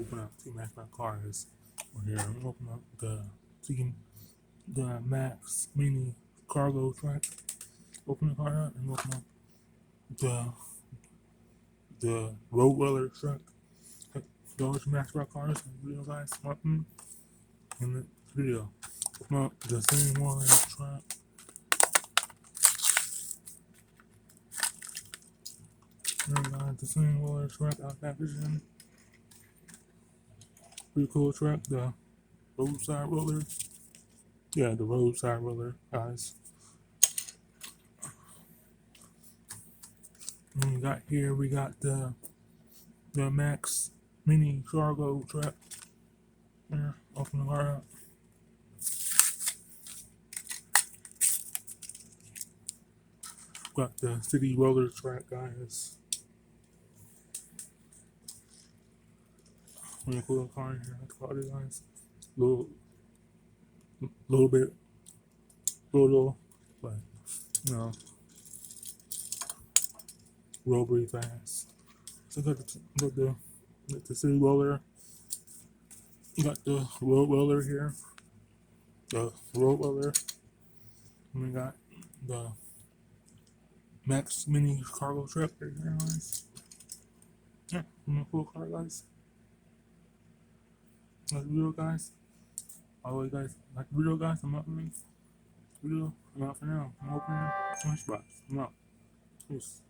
open up two Matchbox cars. We're here. I'm gonna open up the Max Mini cargo truck. Open the car up and open up the road roller truck. Those Matchbox cars in the video, guys. Welcome in the video. Open up the same one truck. There we got the same roller truck out packaging. Pretty cool truck, the roadside roller. Yeah, the roadside roller, guys. And we got the Max Mini cargo truck. There, open the car up. Got the city roller track, guys. Really cool car in here. That's quality, guys. Little bit, little, but you know, roll pretty fast. So got the city roller. You got the road roller here. The road roller. And we got the Max Mini cargo truck right here, guys. Yeah, really cool car, guys. Like the video, guys. All you guys like the video, guys. I'm out for the video. I'm out for now. I'm opening Matchbox. I'm out. Peace.